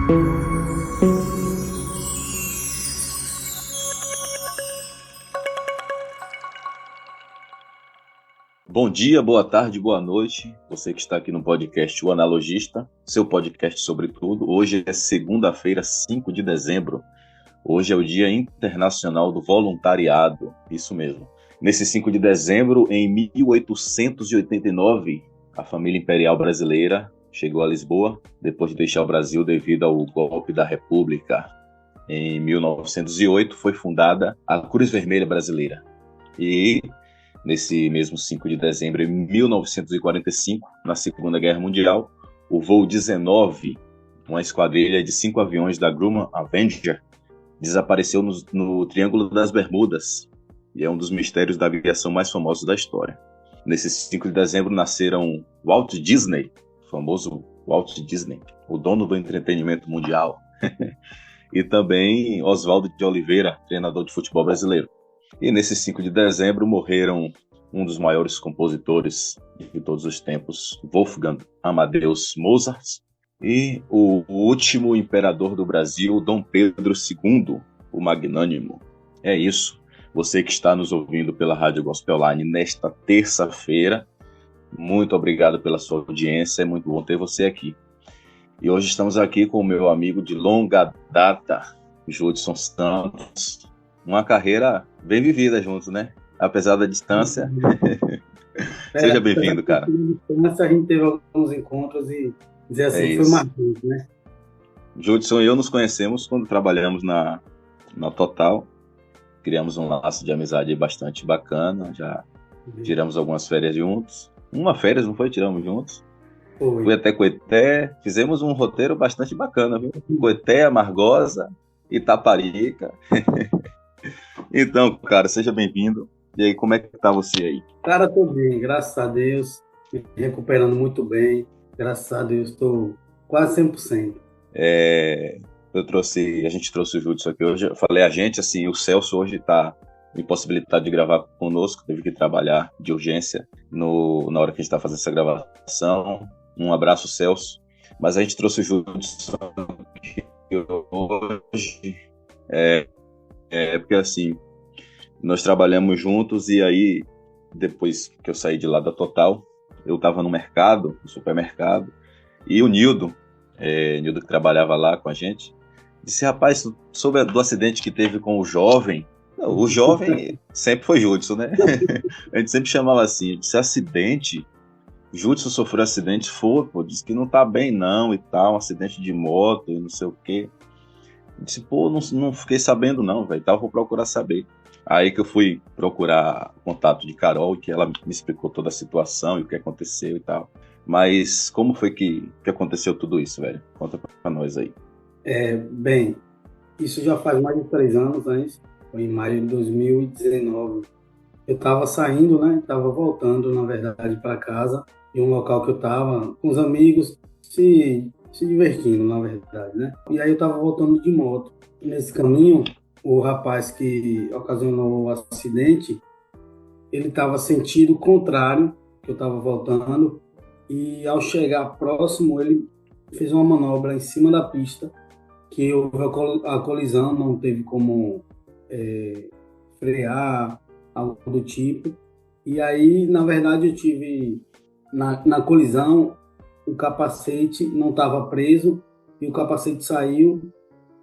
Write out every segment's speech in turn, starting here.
Bom dia, boa tarde, boa noite. Você que está aqui no podcast O Analogista, seu podcast sobre tudo. Hoje é segunda-feira, 5 de dezembro. Hoje é o Dia Internacional do Voluntariado, isso mesmo. Nesse 5 de dezembro, em 1889, a família imperial brasileira chegou a Lisboa, depois de deixar o Brasil devido ao golpe da República. Em 1908 foi fundada a Cruz Vermelha Brasileira. E nesse mesmo 5 de dezembro de 1945, na Segunda Guerra Mundial, o voo 19, uma esquadrilha de 5 aviões da Grumman Avenger, desapareceu no Triângulo das Bermudas, e é um dos mistérios da aviação mais famosos da história. Nesse 5 de dezembro nasceram Walt Disney, o famoso Walt Disney, o dono do entretenimento mundial, e também Oswaldo de Oliveira, treinador de futebol brasileiro. E nesse 5 de dezembro morreram um dos maiores compositores de todos os tempos, Wolfgang Amadeus Mozart, e o último imperador do Brasil, Dom Pedro II, o Magnânimo. É isso. Você que está nos ouvindo pela Rádio Gospel Online nesta terça-feira, muito obrigado pela sua audiência, é muito bom ter você aqui. E hoje estamos aqui com o meu amigo de longa data, Judson Santos. Uma carreira bem vivida juntos, né? Apesar da distância. Seja bem-vindo, cara. A gente teve alguns encontros e dizer assim, foi marcante, né? Judson e eu nos conhecemos quando trabalhamos na Total. Criamos um laço de amizade bastante bacana. Já tiramos algumas férias juntos. Uma férias, não foi? Tiramos juntos. Fui até Coeté. Fizemos um roteiro bastante bacana, viu? Coeté, Amargosa, Itaparica. Então, cara, seja bem-vindo. E aí, como é que tá você aí? Cara, tô bem, graças a Deus. Me recuperando muito bem. Graças a Deus, tô quase 100%. A gente trouxe o Judson aqui hoje. Eu falei a gente, assim, o Celso hoje tá impossibilitado de gravar conosco. Teve que trabalhar de urgência na hora que a gente tá fazendo essa gravação. Um abraço, Celso. Mas a gente trouxe o Judson aqui hoje. Porque assim, nós trabalhamos juntos e aí, depois que eu saí de lá da Total, eu estava no supermercado, e o Nildo que trabalhava lá com a gente, disse, rapaz, soube do acidente que teve com o jovem? Não, o jovem sempre foi Judson, né? A gente sempre chamava assim, disse, acidente? Judson sofreu acidente? Disse que não tá bem não e tal, um acidente de moto e não sei o quê. Disse, não fiquei sabendo não, velho, então eu vou procurar saber. Aí que eu fui procurar o contato de Carol, que ela me explicou toda a situação e o que aconteceu e tal. Mas como foi que aconteceu tudo isso, velho? Conta pra nós aí. Bem, isso já faz mais de 3 anos, né? Foi em maio de 2019. Eu tava saindo, né? Tava voltando, na verdade, para casa, em um local que eu tava com os amigos, se divertindo, na verdade, né? E aí eu tava voltando de moto. Nesse caminho, o rapaz que ocasionou o acidente, ele estava sentido contrário, que eu estava voltando, e ao chegar próximo, ele fez uma manobra em cima da pista, que houve a colisão, não teve como frear, algo do tipo. E aí, na verdade, eu tive, na colisão, o capacete não estava preso, e o capacete saiu,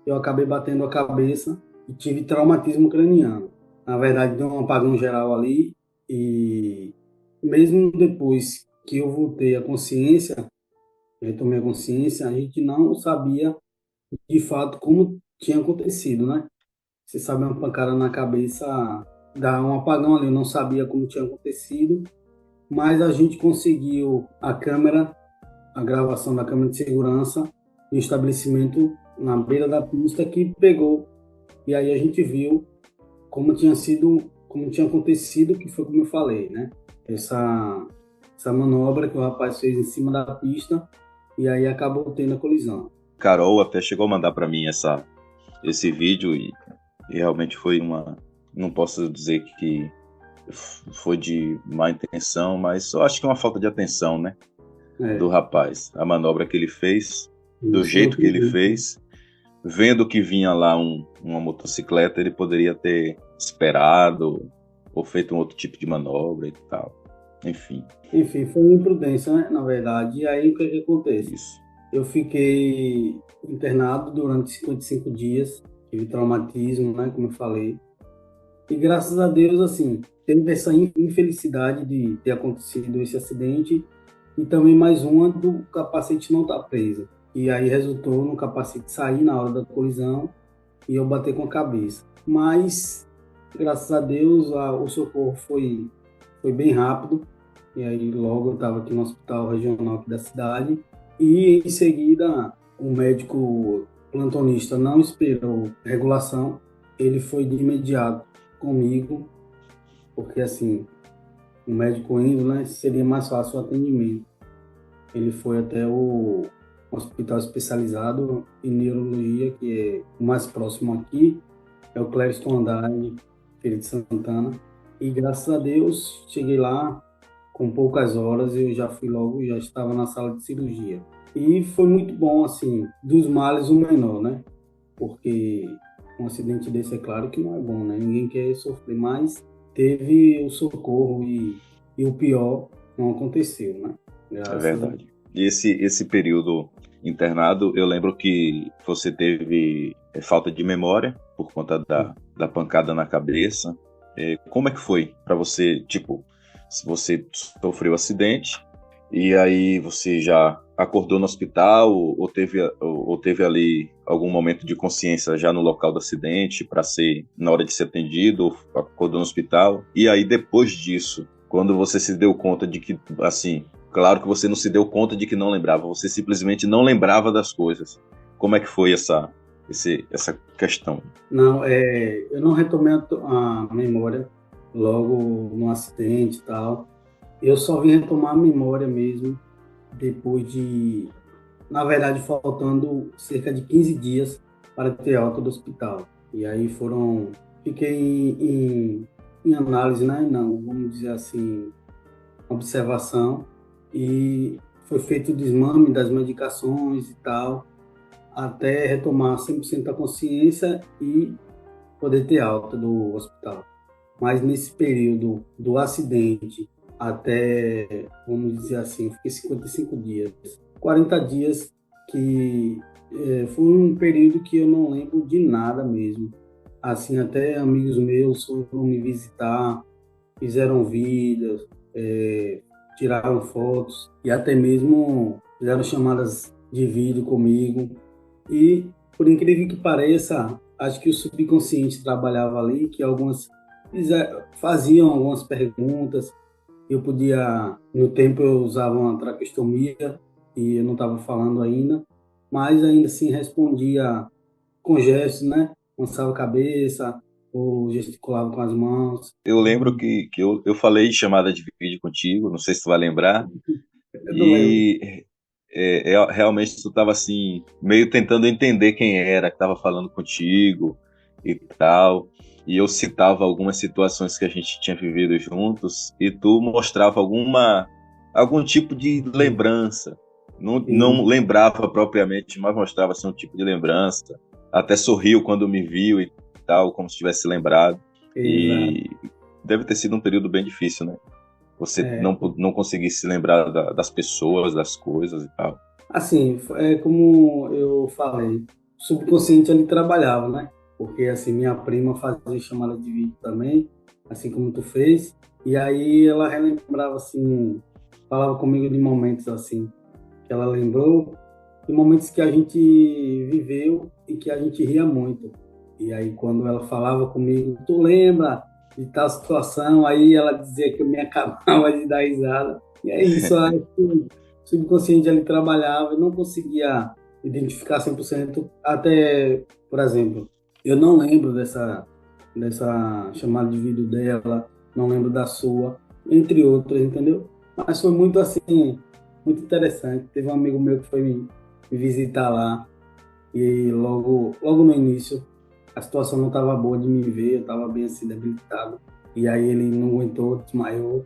eu acabei batendo a cabeça, e tive traumatismo craniano. Na verdade, deu um apagão geral ali, e mesmo depois que eu voltei à consciência, retomei a consciência, a gente não sabia de fato como tinha acontecido, né? Você sabe, uma pancada na cabeça dá um apagão ali, eu não sabia como tinha acontecido, mas a gente conseguiu a gravação da câmera de segurança do estabelecimento na beira da pista que pegou. E aí a gente viu como tinha acontecido, que foi como eu falei, né? Essa manobra que o rapaz fez em cima da pista e aí acabou tendo a colisão. Carol até chegou a mandar para mim esse vídeo e realmente foi não posso dizer que foi de má intenção, mas eu acho que é uma falta de atenção, né? Do rapaz. A manobra que ele fez do Isso, não jeito que tem ele jeito. fez, vendo que vinha lá uma motocicleta, ele poderia ter esperado ou feito um outro tipo de manobra e tal. Enfim, Enfim, foi uma imprudência, né, na verdade. E aí, o que é que acontece? isso. Eu fiquei internado durante 55 dias, tive traumatismo, né, como eu falei. E graças a Deus, assim, teve essa infelicidade de ter acontecido esse acidente e também mais uma do capacete não estar preso. E aí resultou no capacete sair na hora da colisão e eu bater com a cabeça. Mas, graças a Deus, o socorro foi bem rápido. E aí logo eu estava aqui no hospital regional aqui da cidade. E em seguida, o médico plantonista não esperou regulação. Ele foi de imediato comigo, porque assim, o médico indo, né, seria mais fácil o atendimento. Ele foi até o hospital especializado em neurologia, que é o mais próximo aqui, é o Clériston Andrade, Feira de Santana. E graças a Deus, cheguei lá, com poucas horas, eu já fui logo, já estava na sala de cirurgia. E foi muito bom, assim, dos males o menor, né? Porque um acidente desse é claro que não é bom, né? Ninguém quer sofrer, mas teve o socorro e o pior não aconteceu, né? É Graças a verdade. E esse período internado, eu lembro que você teve falta de memória por conta Deus. da pancada na cabeça. Como é que foi para você, tipo, se você sofreu acidente e aí você já acordou no hospital ou teve ali algum momento de consciência já no local do acidente para ser na hora de ser atendido ou acordou no hospital? E aí depois disso, quando você se deu conta de que, assim, claro que você não se deu conta de que não lembrava, você simplesmente não lembrava das coisas. Como é que foi essa questão? Não, eu não retomei a memória logo no acidente e tal. Eu só vim retomar a memória mesmo depois de, na verdade, faltando cerca de 15 dias para ter alta do hospital. E aí fiquei em análise, né? Não, vamos dizer assim, observação. E foi feito o desmame das medicações e tal, até retomar 100% a consciência e poder ter alta do hospital. Mas nesse período do acidente até, vamos dizer assim, fiquei 55 dias, 40 dias que foi um período que eu não lembro de nada mesmo. Assim, até amigos meus foram me visitar, fizeram vídeos, tiraram fotos e até mesmo fizeram chamadas de vídeo comigo. E, por incrível que pareça, acho que o subconsciente trabalhava ali, que faziam algumas perguntas. Eu podia, no tempo eu usava uma traqueostomia e eu não estava falando ainda, mas ainda assim respondia com gestos, né? Lançava a cabeça ou gesticulava com as mãos. Eu lembro que eu falei de chamada de vídeo contigo, não sei se tu vai lembrar, Eu não lembro. e realmente tu estava assim, meio tentando entender quem era que estava falando contigo e tal. E eu citava algumas situações que a gente tinha vivido juntos e tu mostrava algum tipo de lembrança. Não E, lembrava propriamente, mas mostrava assim, um tipo de lembrança. Até sorriu quando me viu e tal, como se tivesse lembrado. exato. E deve ter sido um período bem difícil, né? Você É, não conseguir se lembrar das pessoas, das coisas e tal. assim, é como eu falei, o subconsciente ele trabalhava, né? Porque assim, minha prima fazia chamada de vídeo também, assim como tu fez, e aí ela relembrava assim, falava comigo de momentos assim, que ela lembrou, de momentos que a gente viveu e que a gente ria muito. E aí quando ela falava comigo, tu lembra de tal situação? Aí ela dizia que eu me acabava de dar risada. E é isso, acho que o subconsciente ele trabalhava, eu não conseguia identificar 100%, até, por exemplo, eu não lembro dessa chamada de vídeo dela, não lembro da sua, entre outras, entendeu? Mas foi muito assim, muito interessante. Teve um amigo meu que foi me visitar lá e logo no início a situação não estava boa de me ver, eu estava bem assim debilitado. E aí ele não aguentou, desmaiou.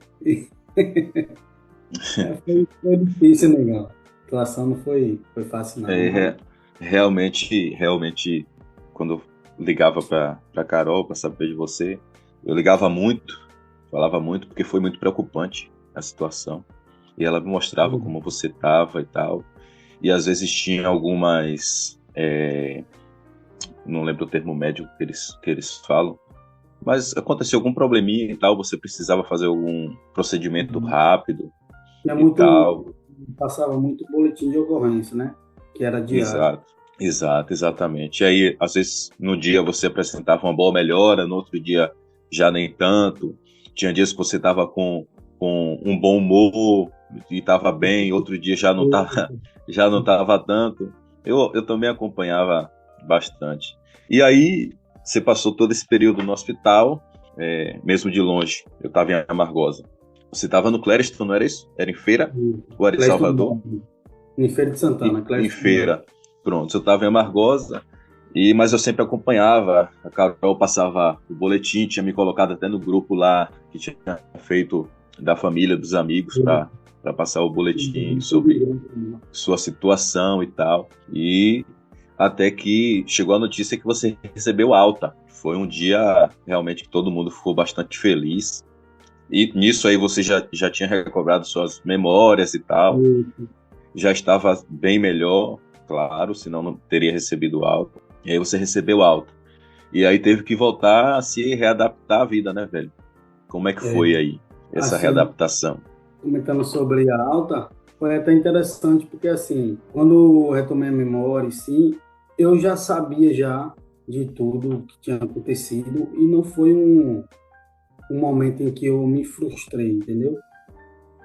Foi difícil, negão. situação não foi fácil, não. É, Mas, realmente, quando eu ligava para Carol para saber de você, eu ligava muito, falava muito, porque foi muito preocupante a situação. E ela me mostrava como você estava e tal. E às vezes tinha algumas, não lembro o termo médico que eles falam, mas aconteceu algum probleminha e tal, você precisava fazer algum procedimento rápido tinha e muito, tal. passava muito boletim de ocorrência, né? Que era diário. Exato, exatamente. E aí, às vezes, no dia você apresentava uma boa melhora, no outro dia já nem tanto. Tinha dias que você estava com um bom humor e estava bem, outro dia já não estava já não tava tanto. Eu também acompanhava bastante. E aí, você passou todo esse período no hospital, mesmo de longe. Eu estava em Amargosa. Você estava no Clériston, não era isso? Era em Feira ou era em Clécio Salvador? Dumont, em Feira de Santana, Em Clécio Dumont. Feira. Pronto, eu estava em Amargosa, mas eu sempre acompanhava. A Carol passava o boletim, tinha me colocado até no grupo lá que tinha feito da família, dos amigos, para passar o boletim sobre sua situação e tal. E até que chegou a notícia que você recebeu alta. Foi um dia realmente que todo mundo ficou bastante feliz. E nisso aí você já tinha recobrado suas memórias e tal, já estava bem melhor, claro, senão não teria recebido alta. E aí você recebeu alta. E aí teve que voltar a se readaptar à vida, né, velho? Como é que É, foi aí essa assim, readaptação? comentando sobre a alta, foi até interessante, porque assim, quando eu retomei a memória, sim, eu já sabia já de tudo que tinha acontecido e não foi um momento em que eu me frustrei, entendeu?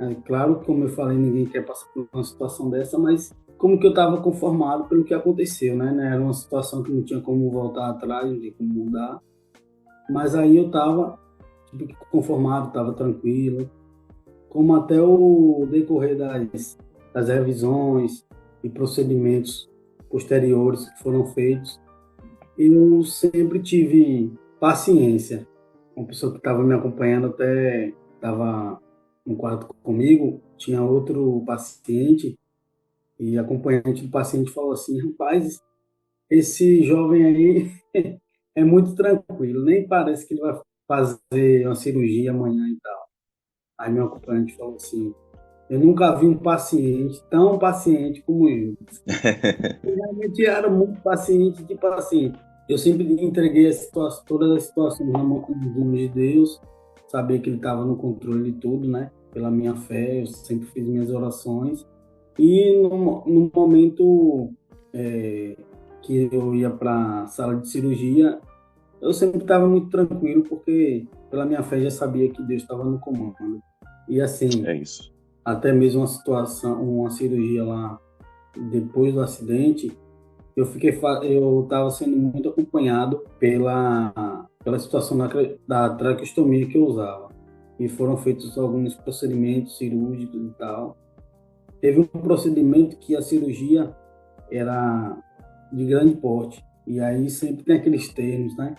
É claro, como eu falei, ninguém quer passar por uma situação dessa, mas como que eu estava conformado pelo que aconteceu, né? Era uma situação que não tinha como voltar atrás, não tinha como mudar, mas aí eu estava tipo, conformado, estava tranquilo, como até o decorrer das revisões e procedimentos posteriores que foram feitos, eu sempre tive paciência. Uma pessoa que estava me acompanhando até estava no quarto comigo, tinha outro paciente, e a acompanhante do paciente falou assim: rapaz, esse jovem aí é muito tranquilo, nem parece que ele vai fazer uma cirurgia amanhã e tal. Aí meu acompanhante falou assim: eu nunca vi um paciente tão paciente como eu. Eu realmente era muito paciente, tipo assim, eu sempre entreguei todas as situações na mão de Deus, sabia que Ele estava no controle de tudo, né? Pela minha fé, eu sempre fiz minhas orações. E no momento é, que eu ia para a sala de cirurgia, eu sempre estava muito tranquilo, porque pela minha fé já sabia que Deus estava no comando. E assim, É isso. até mesmo uma situação, uma cirurgia lá depois do acidente, eu estava sendo muito acompanhado pela situação da traqueostomia que eu usava. E foram feitos alguns procedimentos cirúrgicos e tal. Teve um procedimento que a cirurgia era de grande porte. E aí sempre tem aqueles termos, né?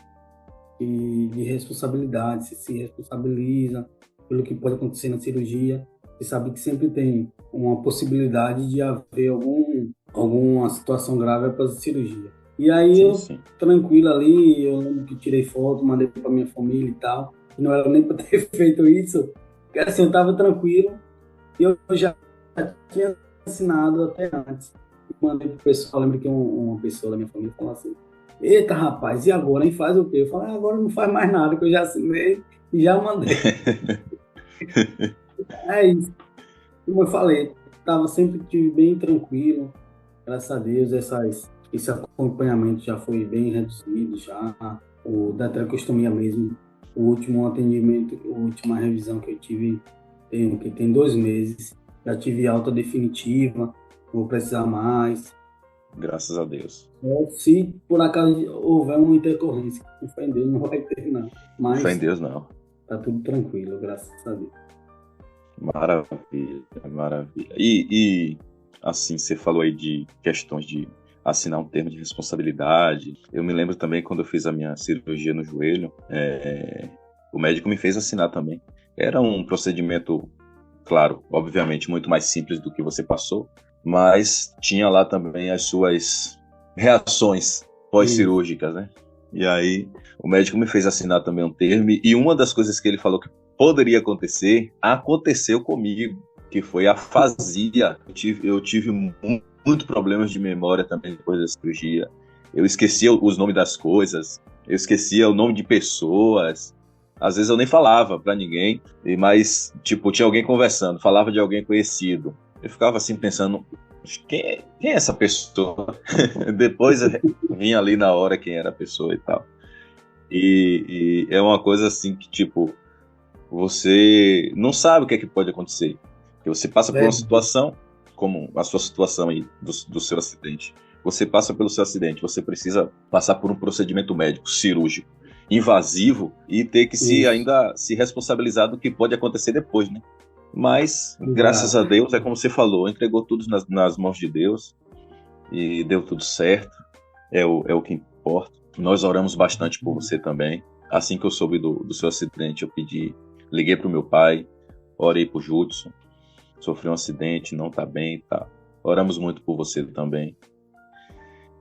E de responsabilidade, você se responsabiliza pelo que pode acontecer na cirurgia. Você sabe que sempre tem uma possibilidade de haver alguma situação grave após a cirurgia. E aí Sim, eu, sim. tranquilo ali, eu lembro que tirei foto, mandei para minha família e tal. Não era nem para ter feito isso, porque assim, eu estava tranquilo e eu já tinha assinado até antes. E mandei pro pessoal, lembro que uma pessoa da minha família falou assim: eita rapaz, e agora, hein? Faz o quê? Eu falei: agora não faz mais nada, que eu já assinei e já mandei. É isso. Como eu falei, estava sempre tive bem tranquilo, graças a Deus, esse acompanhamento já foi bem reduzido, já. O da traqueostomia mesmo, o último atendimento, a última revisão que eu tive, que tem 2 meses, já tive alta definitiva, não vou precisar mais. Graças a Deus. Se por acaso houver uma intercorrência, com fé em Deus não vai ter, não. Fé em Mas Deus, não. tá tudo tranquilo, graças a Deus. Maravilha, maravilha. E assim, você falou aí de questões de assinar um termo de responsabilidade. Eu me lembro também quando eu fiz a minha cirurgia no joelho, o médico me fez assinar também. Era um procedimento, claro, obviamente, muito mais simples do que você passou, mas tinha lá também as suas reações pós-cirúrgicas, né? E aí o médico me fez assinar também um termo, e uma das coisas que ele falou que poderia acontecer, aconteceu comigo, que foi afasia. Eu tive muito problemas de memória também depois da cirurgia. Eu esquecia os nomes das coisas, eu esquecia o nome de pessoas. Às vezes eu nem falava pra ninguém, mas, tipo, tinha alguém conversando, falava de alguém conhecido. Eu ficava assim pensando, quem é essa pessoa? Depois eu vinha ali na hora quem era a pessoa e tal. E é uma coisa assim que, tipo, você não sabe o que é que pode acontecer. Porque você passa por uma situação, como a sua situação aí, do seu acidente. Você passa pelo seu acidente, você precisa passar por um procedimento médico, cirúrgico, invasivo, e ter que ainda se responsabilizar do que pode acontecer depois, né? Mas, graças a Deus, é como você falou, entregou tudo nas mãos de Deus e deu tudo certo, é o que importa. Nós oramos bastante por você também. Assim que eu soube do seu acidente, liguei pro meu pai, orei pro Judson, sofreu um acidente, não tá bem, tá. Oramos muito por você também.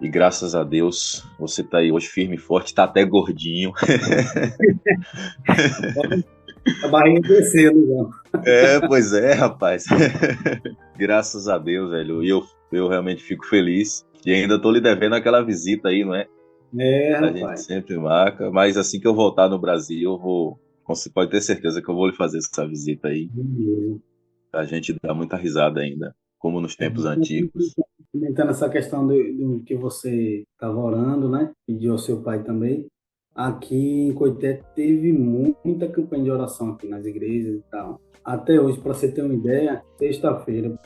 E graças a Deus, você tá aí hoje firme e forte, tá até gordinho. A barriga crescendo, já. Pois é, rapaz. Graças a Deus, velho. E eu realmente fico feliz. E ainda tô lhe devendo aquela visita aí, não é? A Rapaz. gente sempre marca. Mas assim que eu voltar no Brasil, você pode ter certeza que eu vou lhe fazer essa visita aí. A gente dá muita risada ainda, como nos tempos antigos. Comentando essa questão do que você estava orando, né? Pediu ao seu pai também. Aqui em Coité teve muita campanha de oração aqui nas igrejas e tal. Até hoje, para você ter uma ideia, sexta-feira eu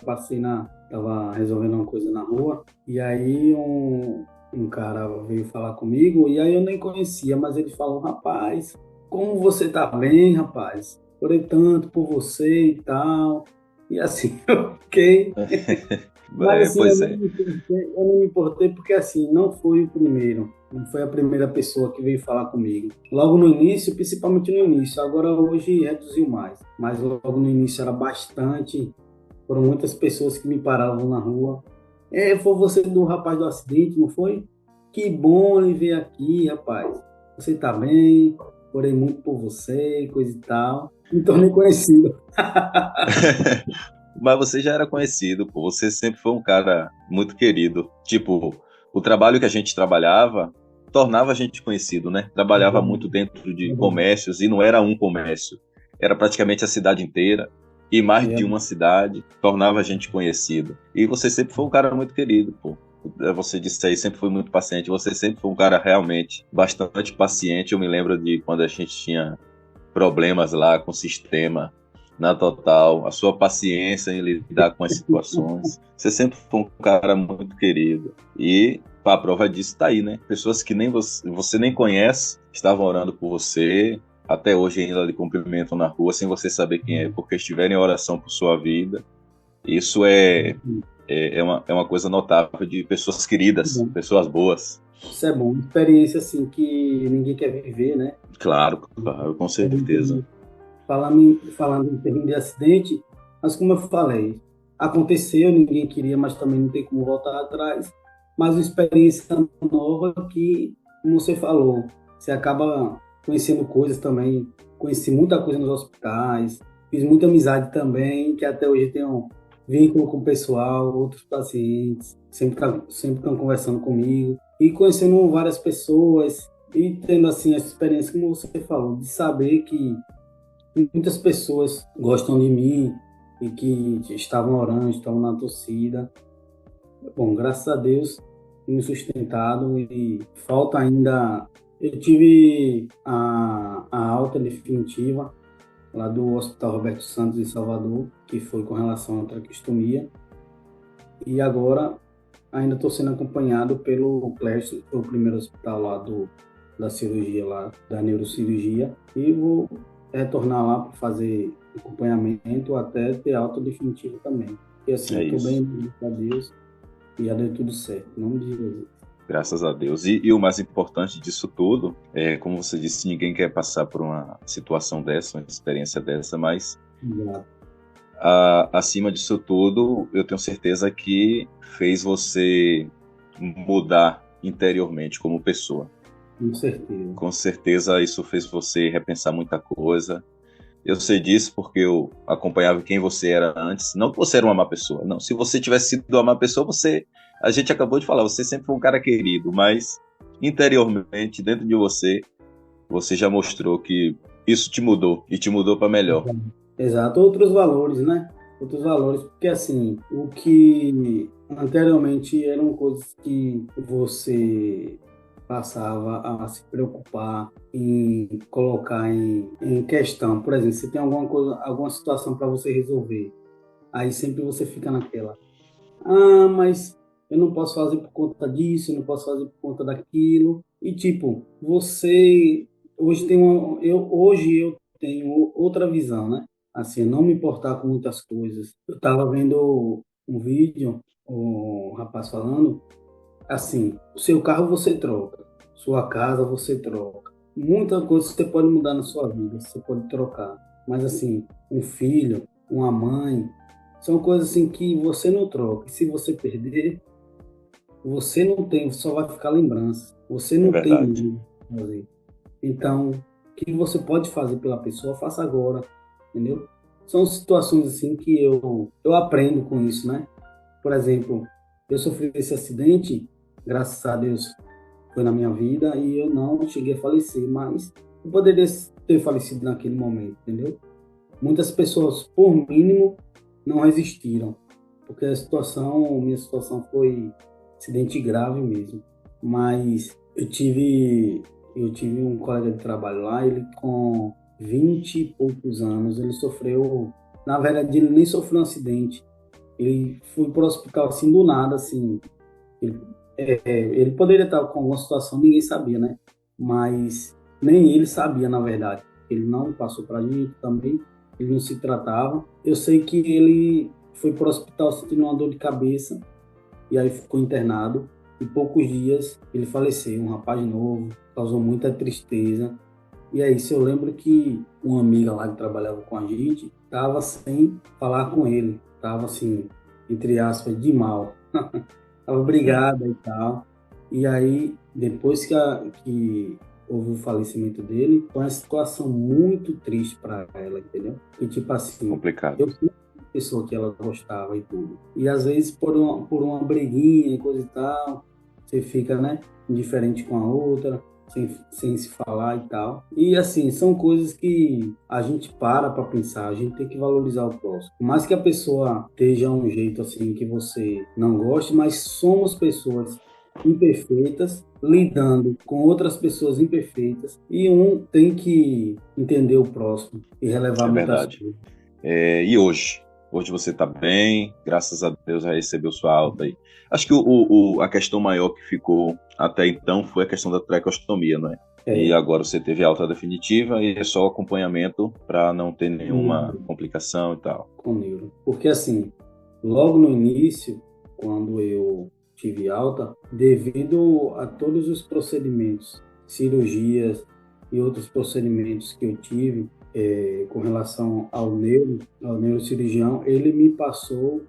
tava resolvendo uma coisa na rua, e aí um cara veio falar comigo, e aí eu nem conhecia, mas ele falou, rapaz, como você tá bem, rapaz? Orei tanto por você e tal. E assim, eu fiquei... Mas assim, eu não me importei porque assim, não foi o primeiro, não foi a primeira pessoa que veio falar comigo. Logo no início, principalmente no início, agora hoje reduziu mais, mas logo no início era bastante, foram muitas pessoas que me paravam na rua. Foi você do rapaz do acidente, não foi? Que bom ele ver aqui, rapaz. Você tá bem? Orei muito por você, coisa e tal. Me tornei conhecido. Mas você já era conhecido, pô. Você sempre foi um cara muito querido. Tipo, o trabalho que a gente trabalhava tornava a gente conhecido, né? Trabalhava muito dentro de comércios, e não era um comércio. Era praticamente a cidade inteira. E mais de uma cidade tornava a gente conhecido. E você sempre foi um cara muito querido, pô. Você disse aí, sempre foi muito paciente. Você sempre foi um cara realmente bastante paciente. Eu me lembro de quando a gente tinha problemas lá com o sistema, na Total, a sua paciência em lidar com as situações. Você sempre foi um cara muito querido. E a prova disso está aí, né? Pessoas que nem você nem conhece estavam orando por você. Até hoje ainda lhe cumprimentam na rua sem você saber quem é, porque estiverem em oração por sua vida. Isso é uma coisa notável de pessoas queridas, pessoas boas. Isso é bom, experiência assim que ninguém quer viver, né? Claro, com certeza. Falando em termos de acidente, mas como eu falei, aconteceu, ninguém queria, mas também não tem como voltar atrás. Mas uma experiência nova que, como você falou, você acaba conhecendo coisas também. Conheci muita coisa nos hospitais, fiz muita amizade também, que até hoje tenho vínculo com o pessoal, outros pacientes, sempre estão conversando comigo. E conhecendo várias pessoas e tendo assim essa experiência, como você falou, de saber que muitas pessoas gostam de mim e que estavam orando, estavam na torcida. Bom, graças a Deus, tenho me sustentado e falta ainda... Eu tive a alta definitiva lá do Hospital Roberto Santos, em Salvador, que foi com relação à traqueostomia. E agora ainda estou sendo acompanhado pelo Clécio, que foi o primeiro hospital lá da cirurgia, lá da neurocirurgia. E vou retornar lá para fazer acompanhamento até ter alta definitiva também. E assim, estou bem, graças a Deus, e já deu tudo certo, em nome de Jesus. Graças a Deus. E o mais importante disso tudo é, como você disse, ninguém quer passar por uma situação dessa, uma experiência dessa, mas acima disso tudo, eu tenho certeza que fez você mudar interiormente como pessoa. Com certeza. Com certeza isso fez você repensar muita coisa. Eu sei disso porque eu acompanhava quem você era antes. Não que você era uma má pessoa, não. Se você tivesse sido uma má pessoa, a gente acabou de falar, você sempre foi um cara querido, mas interiormente, dentro de você, você já mostrou que isso te mudou e te mudou para melhor. Exato, outros valores, né? Outros valores, porque assim, o que anteriormente eram coisas que você passava a se preocupar em colocar em questão. Por exemplo, se tem alguma coisa, alguma situação para você resolver, aí sempre você fica naquela, mas eu não posso fazer por conta disso, eu não posso fazer por conta daquilo. E tipo, você hoje eu tenho outra visão, né? Assim, não me importar com muitas coisas. Eu estava vendo um vídeo, o rapaz falando assim, o seu carro você troca, sua casa você troca. Muita coisa você pode mudar na sua vida, você pode trocar. Mas assim, um filho, uma mãe, são coisas assim que você não troca. E se você perder, você não tem, só vai ficar lembrança. Você É não tem verdade. ninguém pra fazer. Então, o que você pode fazer pela pessoa, faça agora, entendeu? São situações assim que eu aprendo com isso, né? Por exemplo, eu sofri esse acidente, graças a Deus foi na minha vida e eu não cheguei a falecer, mas eu poderia ter falecido naquele momento, entendeu? Muitas pessoas, por mínimo, não resistiram, porque minha situação foi acidente grave mesmo. Mas eu tive um colega de trabalho lá, ele com 20 e poucos anos, ele sofreu, na verdade ele nem sofreu um acidente, ele foi para o hospital assim do nada, assim, ele, ele poderia estar com alguma situação, ninguém sabia, né? Mas nem ele sabia, na verdade. Ele não passou para a gente também, ele não se tratava. Eu sei que ele foi para o hospital sentindo uma dor de cabeça e aí ficou internado. Em poucos dias ele faleceu, um rapaz novo, causou muita tristeza. E é isso, eu lembro que uma amiga lá que trabalhava com a gente estava sem falar com ele, estava assim, entre aspas, de mal. Tava Hum, brigada e tal. E aí, depois que houve o falecimento dele, foi uma situação muito triste para ela, entendeu? E tipo assim, complicado. eu fui uma pessoa que ela gostava e tudo. E às vezes por uma briguinha e coisa e tal, você fica, né, indiferente com a outra, sem se falar e tal. E assim, são coisas que a gente para pensar, a gente tem que valorizar o próximo. Por mais que a pessoa esteja um jeito assim que você não goste, mas somos pessoas imperfeitas lidando com outras pessoas imperfeitas e um tem que entender o próximo e relevar É muitas verdade. coisas. E hoje? Hoje você está bem, graças a Deus já recebeu sua alta aí. Acho que a questão maior que ficou até então foi a questão da traqueostomia, não é? E É, agora você teve a alta definitiva e é só o acompanhamento para não ter nenhuma com complicação e tal. com neuro. Porque assim, logo no início, quando eu tive alta, devido a todos os procedimentos, cirurgias e outros procedimentos que eu tive com relação ao neurocirurgião, ele me passou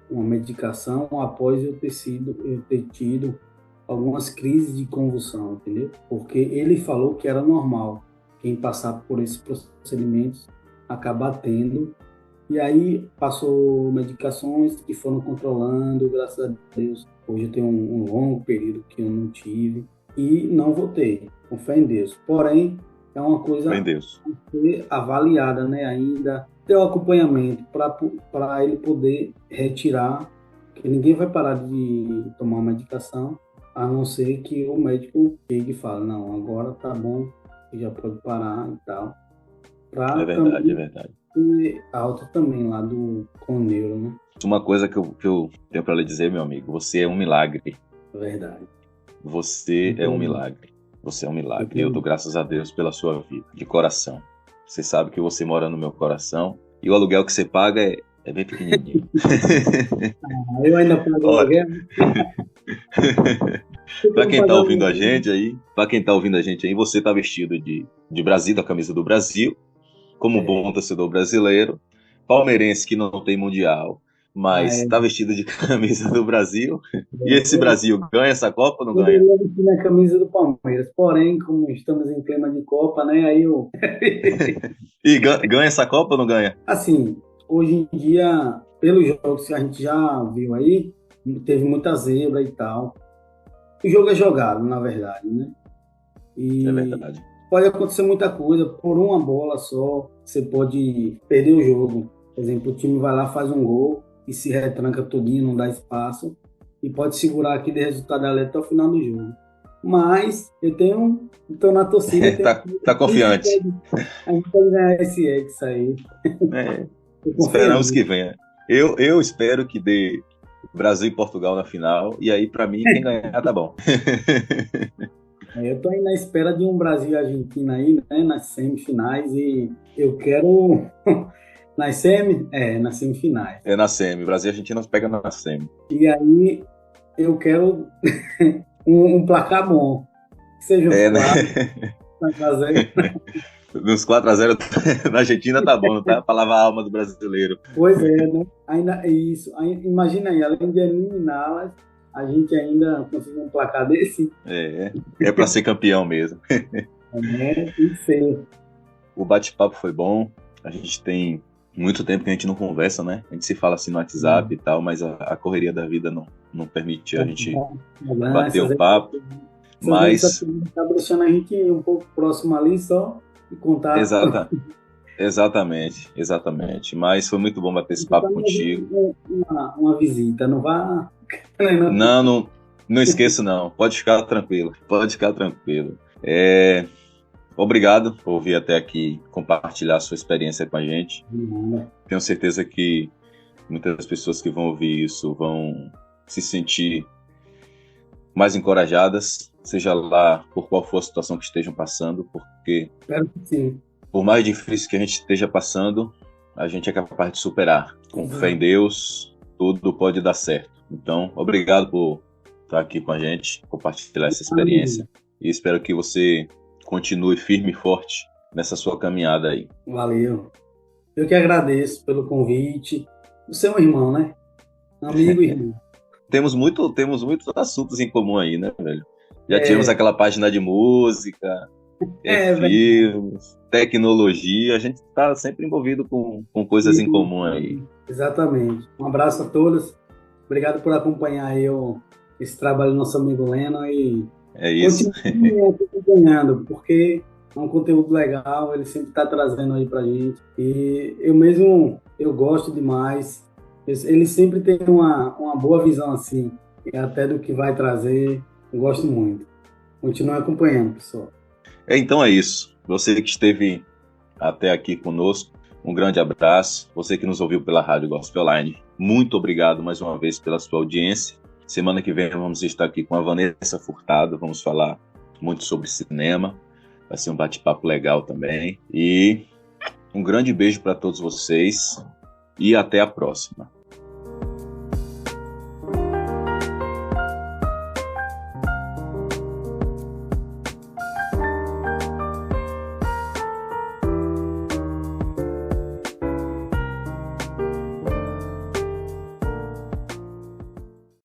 uma medicação após eu ter tido algumas crises de convulsão, entendeu? Porque ele falou que era normal quem passar por esses procedimentos acabar tendo e aí passou medicações que foram controlando, graças a Deus. Hoje eu tenho um longo período que eu não tive e não voltei, com fé em Deus. Porém, é uma Fé em coisa Deus. a ser avaliada, né? Ainda ter o acompanhamento para ele poder retirar, que ninguém vai parar de tomar medicação, a não ser que o médico chegue e fale, não, agora tá bom, já pode parar e tal. É Para verdade, é também verdade. e alta também lá do Coneiro, né? Uma coisa que eu tenho para lhe dizer, meu amigo, você é um milagre. Verdade. Você é um Então, milagre. Você é um milagre. Eu dou então, graças a Deus pela sua vida, de coração. Você sabe que você mora no meu coração e o aluguel que você paga é bem pequenininho. eu ainda pago Olha, aluguel, tem para como quem tá pagar ouvindo a aluguel. gente aí, para quem tá ouvindo a gente aí, você tá vestido de Brasil, da camisa do Brasil, como um É, bom torcedor brasileiro. palmeirense que não tem Mundial, Ah, mas é. está vestido de camisa do Brasil, e esse Eu Brasil ganha essa Copa ou não ganha? poderia vestir na camisa do Palmeiras, porém, como estamos em clima de Copa, né? Aí eu. E ganha essa Copa ou não ganha? Assim, hoje em dia, pelos jogos que a gente já viu aí, teve muita zebra e tal. O jogo é jogado, na verdade, né? É E verdade. pode acontecer muita coisa. Por uma bola só, você pode perder o jogo. Por exemplo, o time vai lá, faz um gol e se retranca todinho, não dá espaço. E pode segurar aquele resultado ali até o final do jogo. Mas eu tenho, estou na torcida, tenho, Tá confiante. a gente pode ganhar esse X aí. É, Eu confio esperamos nisso. que venha. Eu espero que dê Brasil e Portugal na final, e aí, para mim, quem ganhar tá bom. Eu estou aí na espera de um Brasil e Argentina aí, né, nas semifinais, e eu quero nas semifinais. É na semi. Brasil e Argentina pega na semi. E aí eu quero um placar bom, que seja uns É, né? 4-0. Nos 4-0 na Argentina tá bom, não tá pra lavar a alma do brasileiro. Pois é, né? Ainda é isso. Imagina aí, além de eliminá-las, a gente ainda conseguir um placar desse, É para ser campeão mesmo. né? Tem que ser. O bate-papo foi bom. A gente tem muito tempo que a gente não conversa, né? A gente se fala assim no WhatsApp e tal, mas a correria da vida não permite a gente bater um papo. Mas Tá deixando a gente um pouco próximo ali só e contar. exatamente. Mas foi muito bom bater esse papo contigo. Uma visita, não vá. Não esqueço não. Pode ficar tranquilo. Obrigado por vir até aqui compartilhar a sua experiência com a gente. Tenho certeza que muitas pessoas que vão ouvir isso vão se sentir mais encorajadas, seja lá por qual for a situação que estejam passando, porque Espero que sim. por mais difícil que a gente esteja passando, a gente é capaz de superar. Com fé em Deus, tudo pode dar certo. Então, obrigado por estar aqui com a gente, compartilhar essa experiência. E espero que você continue firme e forte nessa sua caminhada aí. Valeu. Eu que agradeço pelo convite. Você é um irmão, né? Amigo e irmão. Temos muitos assuntos em comum aí, né, velho? Já tivemos aquela página de música, filmes, tecnologia. A gente está sempre envolvido com coisas em comum aí. Exatamente. Um abraço a todos. Obrigado por acompanhar esse trabalho do nosso amigo Leno. E é isso. continue acompanhando, porque é um conteúdo legal, ele sempre está trazendo aí pra gente. E eu gosto demais. Ele sempre tem uma boa visão assim, até do que vai trazer. Eu gosto muito. Continue acompanhando, pessoal. Então é isso. Você que esteve até aqui conosco, um grande abraço. Você que nos ouviu pela Rádio Gospel Online, muito obrigado mais uma vez pela sua audiência. Semana que vem vamos estar aqui com a Vanessa Furtado, vamos falar muito sobre cinema. Vai ser um bate-papo legal também. E um grande beijo para todos vocês e até a próxima.